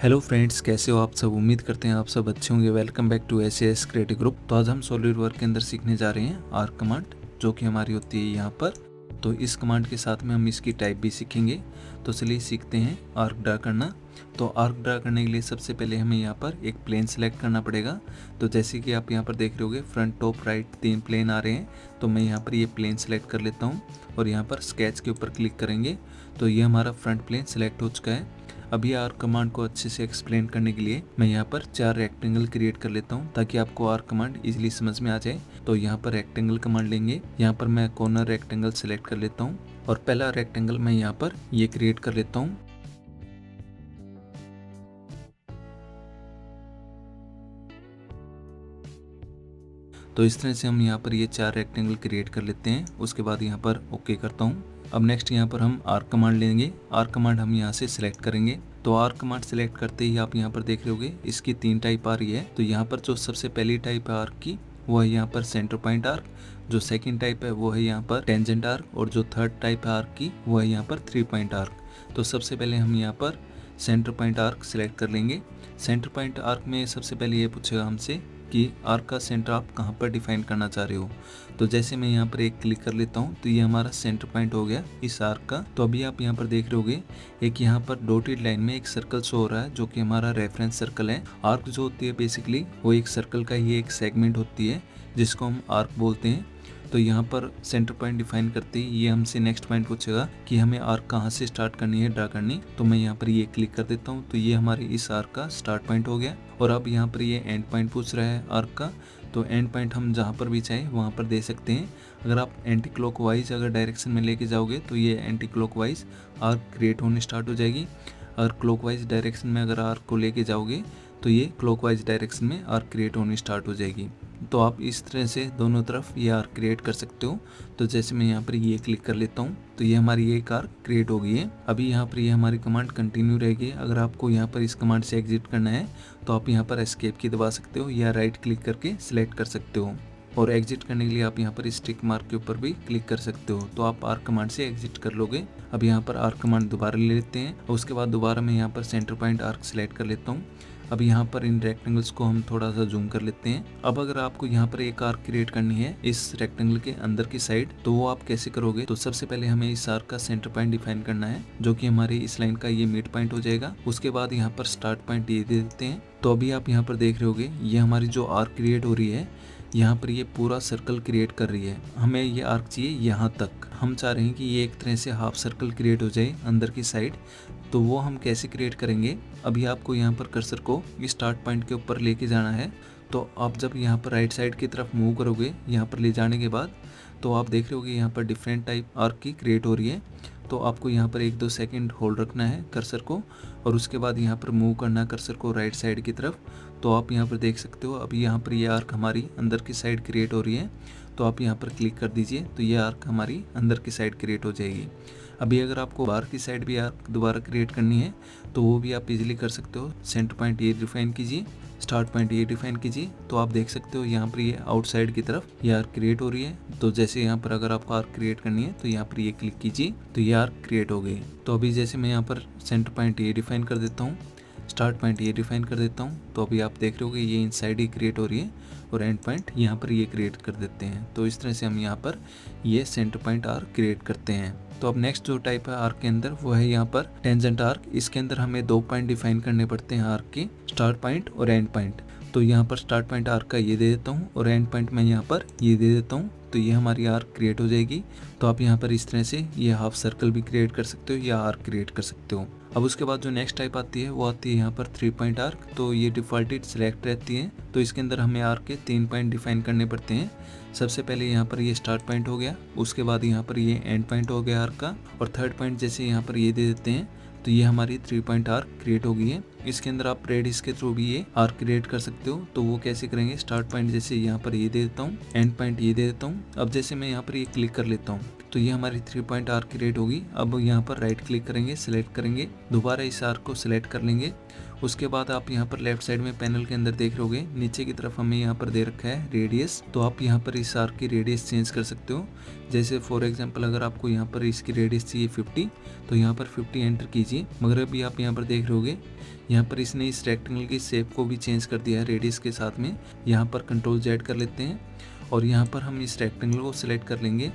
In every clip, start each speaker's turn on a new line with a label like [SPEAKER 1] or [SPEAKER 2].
[SPEAKER 1] Hello friends, कैसे हो आप सब। उम्मीद करते हैं आप सब अच्छे होंगे। Welcome back to S creative group. तो आज हम सॉलिड वर्क के अंदर सीखने जा रहे हैं आर्क कमांड, जो कि हमारी होती है यहाँ पर। तो इस कमांड के साथ में हम इसकी टाइप भी सीखेंगे। तो चलिए सीखते हैं आर्क ड्रा करना। तो आर्क ड्रा करने के लिए सबसे पहले हमें यहाँ पर एक प्लेन सेलेक्ट करना पड़ेगा। तो जैसे कि आप यहाँ पर देख रहे होगे, फ्रंट टॉप राइट 3 प्लेन आ रहे हैं। तो मैं यहाँ पर ये प्लेन सेलेक्ट कर लेता हूँ और यहाँ पर स्केच के ऊपर क्लिक करेंगे तो ये हमारा फ्रंट प्लेन सेलेक्ट हो चुका है। अभी आर्क कमांड को अच्छे से एक्सप्लेन करने के लिए मैं यहाँ पर 4 रेक्टेंगल क्रिएट कर लेता हूँ, ताकि आपको आर्क कमांड इजीली समझ में आ जाए। तो यहाँ पर रेक्टेंगल कमांड लेंगे। यहाँ पर मैं कॉर्नर रेक्टेंगल सेलेक्ट कर लेता हूँ और पहला रेक्टेंगल मैं यहाँ पर ये क्रिएट कर लेता हूँ। तो इस तरह से हम यहाँ पर ये 4 रेक्टेंगल क्रिएट कर लेते हैं। उसके बाद यहाँ पर ओके करता हूँ। अब नेक्स्ट यहाँ पर हम आर्क कमांड लेंगे। आर्क कमांड हम यहाँ से सिलेक्ट करेंगे। तो आर्क कमांड सेलेक्ट करते ही आप यहाँ पर देख रहे होगे, इसकी 3 टाइप आ रही है। तो यहाँ पर जो सबसे पहली टाइप है आर्क की, वो है यहाँ पर सेंटर पॉइंट आर्क। जो सेकंड टाइप है वो है यहाँ पर टेंजेंट आर्क, और जो थर्ड टाइप है आर्क की, वो है यहाँ पर 3 पॉइंट आर्क। तो सबसे पहले हम यहाँ पर सेंटर पॉइंट आर्क सिलेक्ट कर लेंगे। सेंटर पॉइंट आर्क में सबसे पहले ये पूछेगा हमसे कि आर्क का सेंटर आप कहाँ पर डिफाइन करना चाह रहे हो। तो जैसे मैं यहाँ पर एक क्लिक कर लेता हूँ तो ये हमारा सेंटर पॉइंट हो गया इस आर्क का। तो अभी आप यहाँ पर देख रहे होगे, एक यहाँ पर डॉटेड लाइन में एक सर्कल शो हो रहा है, जो कि हमारा रेफरेंस सर्कल है। आर्क जो होती है बेसिकली वो एक सर्कल का ही एक सेगमेंट होती है, जिसको हम आर्क बोलते हैं। तो यहाँ पर सेंटर पॉइंट डिफाइन करते ही ये हमसे नेक्स्ट पॉइंट पूछेगा कि हमें आर्क कहाँ से स्टार्ट करनी है ड्रा करनी। तो मैं यहाँ पर ये क्लिक कर देता हूँ। तो ये हमारे इस आर्क का स्टार्ट पॉइंट हो गया। और अब यहाँ पर ये एंड पॉइंट पूछ रहा है आर्क का। तो एंड पॉइंट हम जहाँ पर भी चाहें वहाँ पर दे सकते हैं। अगर आप एंटी क्लॉकवाइज अगर डायरेक्शन में लेके जाओगे तो ये एंटी क्लॉकवाइज आर्क क्रिएट होनी स्टार्ट हो जाएगी। अगर क्लॉकवाइज डायरेक्शन में अगर आर्क को लेके जाओगे तो ये क्लॉकवाइज डायरेक्शन में आर्क क्रिएट होनी स्टार्ट हो जाएगी। तो आप इस तरह से दोनों तरफ ये आर्क क्रिएट कर सकते हो। तो जैसे मैं यहाँ पर ये क्लिक कर लेता हूँ तो ये हमारी एक आर्क क्रिएट हो गई है। अभी यहाँ पर ये हमारी कमांड कंटिन्यू रहेगी। अगर आपको यहाँ पर इस कमांड से एग्जिट करना है तो आप यहाँ पर एस्केप की दबा सकते हो या राइट क्लिक करके सिलेक्ट कर सकते हो। और एग्जिट करने के लिए आप यहाँ पर इस टिक मार्क के ऊपर भी क्लिक कर सकते हो। तो आप आर्क कमांड से एग्जिट कर लोगे। अब यहाँ पर आर्क कमांड दोबारा ले लेते हैं और उसके बाद दोबारा मैं यहाँ पर सेंटर पॉइंट आर्क सिलेक्ट कर लेता हूँ। अब यहाँ पर इन रेक्टेंगल्स को हम थोड़ा सा जूम कर लेते हैं। अब अगर आपको यहाँ पर एक आर्क क्रिएट करनी है इस रेक्टेंगल के अंदर की साइड, तो वो आप कैसे करोगे। तो सबसे पहले हमें इस आर्क का सेंटर पॉइंट डिफाइन करना है, जो कि हमारी इस लाइन का ये मिड पॉइंट हो जाएगा। उसके बाद यहाँ पर स्टार्ट पॉइंट ये दे देते हैं। तो अभी आप यहाँ पर देख रहे होगे, ये हमारी जो आर्क क्रिएट हो रही है, यहाँ पर ये पूरा सर्कल क्रिएट कर रही है। हमें ये आर्क चाहिए यहाँ तक। हम चाह रहे हैं कि ये एक तरह से हाफ सर्कल क्रिएट हो जाए अंदर की साइड। तो वो हम कैसे क्रिएट करेंगे, अभी आपको यहाँ पर कर्सर को स्टार्ट पॉइंट के ऊपर लेके जाना है। तो आप जब यहाँ पर राइट साइड की तरफ मूव करोगे, यहाँ पर ले जाने के बाद, तो आप देख रहे होगे यहाँ पर डिफरेंट टाइप आर्क की क्रिएट हो रही है। तो आपको यहाँ पर 1-2 सेकंड होल्ड रखना है कर्सर को, और उसके बाद यहाँ पर मूव करना है कर्सर को राइट साइड की तरफ। तो आप यहाँ पर देख सकते हो, अभी यहाँ पर ये आर्क हमारी अंदर की साइड क्रिएट हो रही है। तो आप यहाँ पर क्लिक कर दीजिए तो ये आर्क हमारी अंदर की साइड क्रिएट हो जाएगी। अभी अगर आपको बाहर की साइड भी आर्क दोबारा क्रिएट करनी है तो वो भी आप इजीली कर सकते हो। सेंटर पॉइंट ये डिफाइन कीजिए, स्टार्ट पॉइंट ये डिफाइन कीजिए। तो आप देख सकते हो यहाँ पर ये आउटसाइड की तरफ ये आर्क क्रिएट हो रही है। तो जैसे यहाँ पर अगर आपको आर्क क्रिएट करनी है तो यहाँ पर ये क्लिक कीजिए तो ये आर्क क्रिएट हो गई। तो अभी जैसे मैं यहाँ पर सेंटर पॉइंट ये डिफाइन कर देता हूँ, स्टार्ट पॉइंट ये डिफाइन कर देता हूँ, तो अभी आप देख रहे होगे ये इनसाइड ही क्रिएट हो रही है और एंड पॉइंट यहाँ पर ये क्रिएट कर देते हैं। तो इस तरह से हम यहाँ पर ये सेंटर पॉइंट आर्क क्रिएट करते हैं। तो अब नेक्स्ट जो टाइप है आर्क के अंदर वो है यहाँ पर टेंजेंट आर्क। इसके अंदर हमें 2 पॉइंट डिफाइन करने पड़ते हैं आर्क के, स्टार्ट पॉइंट और एंड पॉइंट। तो यहाँ पर स्टार्ट पॉइंट आर्क का ये दे देता हूँ और एंड पॉइंट मैं यहाँ पर ये दे देता हूँ। तो ये हमारी आर्क क्रिएट हो जाएगी। तो आप यहाँ पर इस तरह से ये हाफ सर्कल भी क्रिएट कर सकते हो या आर्क क्रिएट कर सकते हो। अब उसके बाद जो नेक्स्ट टाइप आती है वो आती है यहाँ पर 3 पॉइंट आर्क। तो ये डिफॉल्टेड सिलेक्ट रहती है। तो इसके अंदर हमें आर्क के 3 पॉइंट डिफाइन करने पड़ते हैं। सबसे पहले यहाँ पर ये स्टार्ट पॉइंट हो गया, उसके बाद यहाँ पर ये एंड पॉइंट हो गया आर्क का, और थर्ड पॉइंट जैसे यहाँ पर ये दे देते हैं तो ये हमारी 3 पॉइंट आर्क क्रिएट हो गई है। इसके अंदर आप रेडियस के थ्रू भी ये आर्क क्रिएट कर सकते हो। तो वो कैसे करेंगे, स्टार्ट पॉइंट जैसे यहाँ पर ये दे देता हूँ, एंड पॉइंट ये दे देता हूँ। अब जैसे मैं यहाँ पर ये क्लिक कर लेता हूँ तो ये हमारी 3 पॉइंट आर्क क्रिएट होगी। अब यहाँ पर राइट क्लिक करेंगे, सिलेक्ट करेंगे, दोबारा इस आर्क को सिलेक्ट कर लेंगे, उसके बाद आप यहाँ पर लेफ्ट साइड में पैनल के अंदर देख रहोगे नीचे की तरफ हमें यहाँ पर दे रखा है रेडियस। तो आप यहाँ पर इस आर्क की रेडियस चेंज कर सकते हो। जैसे फॉर एग्जांपल अगर आपको यहाँ पर इसकी रेडियस चाहिए 50, तो यहाँ पर 50 एंटर कीजिए। मगर अभी आप यहाँ पर देख रहोगे यहाँ पर इसने इस रेक्टेंगल की शेप को भी चेंज कर दिया है रेडियस के साथ में। यहाँ पर कंट्रोल Z कर लेते हैं और यहाँ पर हम इस रेक्टेंगल को सिलेक्ट कर लेंगे।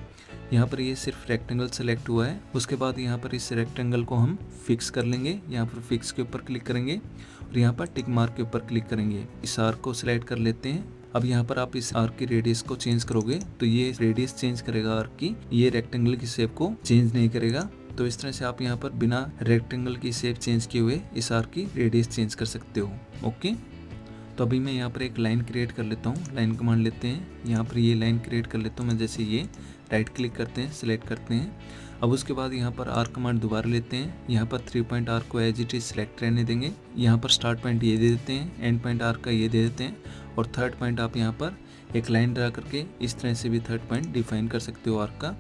[SPEAKER 1] यहाँ पर ये सिर्फ रेक्टेंगल सेलेक्ट हुआ है। उसके बाद यहाँ पर इस रेक्टेंगल को हम फिक्स कर लेंगे। यहाँ पर फिक्स के ऊपर क्लिक करेंगे और यहाँ पर टिक मार्क के ऊपर क्लिक करेंगे। इस आर्क को सिलेक्ट कर लेते हैं। अब यहाँ पर आप इस आर्क की रेडियस को चेंज करोगे तो ये रेडियस चेंज करेगा आर्क की, ये रेक्टेंगल की शेप को चेंज नहीं करेगा। तो इस तरह से आप यहाँ पर बिना रेक्टेंगल की शेप चेंज किए हुए इस आर्क की रेडियस चेंज कर सकते हो। ओके, तो अभी मैं यहाँ पर एक लाइन क्रिएट कर लेता हूँ। लाइन कमांड लेते हैं, यहाँ पर ये लाइन क्रिएट कर लेता हूँ मैं। जैसे ये राइट क्लिक करते हैं, सिलेक्ट करते हैं। अब उसके बाद यहाँ पर आर्क कमांड दोबारा लेते हैं। यहाँ पर 3 पॉइंट आर्क को एज इट इज सिलेक्ट रहने देंगे। यहाँ पर स्टार्ट पॉइंट ये दे देते हैं, एंड पॉइंट आर्क का ये दे देते हैं और थर्ड पॉइंट आप यहाँ पर एक लाइन ड्रा करके इस तरह से भी थर्ड पॉइंट डिफाइन कर सकते हो आर्क का।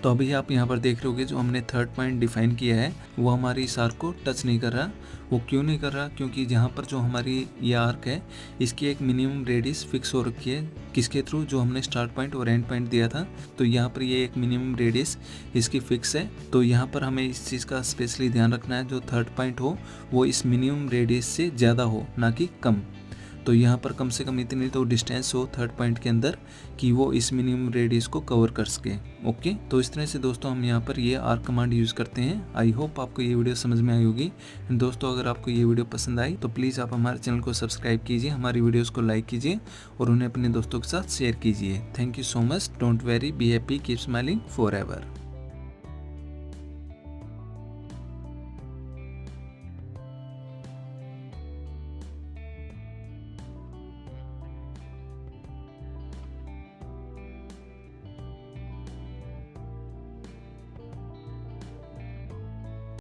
[SPEAKER 1] तो अभी आप यहाँ पर देख रहे होगे जो हमने थर्ड पॉइंट डिफाइन किया है वो हमारी इस आर्क को टच नहीं कर रहा। वो क्यों नहीं कर रहा? क्योंकि यहाँ पर जो हमारी ये आर्क है इसकी एक मिनिमम रेडियस फिक्स हो रखी है। किसके थ्रू? जो हमने स्टार्ट पॉइंट और एंड पॉइंट दिया था। तो यहाँ पर ये एक मिनिमम रेडियस इसकी फिक्स है। तो यहाँ पर हमें इस चीज़ का स्पेशली ध्यान रखना है, जो थर्ड पॉइंट हो वो इस मिनिमम रेडियस से ज़्यादा हो, ना कि कम। तो यहाँ पर कम से कम इतनी तो डिस्टेंस हो थर्ड पॉइंट के अंदर कि वो इस मिनिमम रेडियस को कवर कर सके। ओके, तो इस तरह से दोस्तों हम यहाँ पर ये आर्क कमांड यूज़ करते हैं। आई होप आपको ये वीडियो समझ में आई होगी। दोस्तों अगर आपको ये वीडियो पसंद आई तो प्लीज़ आप हमारे चैनल को सब्सक्राइब कीजिए, हमारी वीडियोज़ को लाइक कीजिए और उन्हें अपने दोस्तों के साथ शेयर कीजिए। Thank you so much. Don't very, be happy, keep smiling for ever.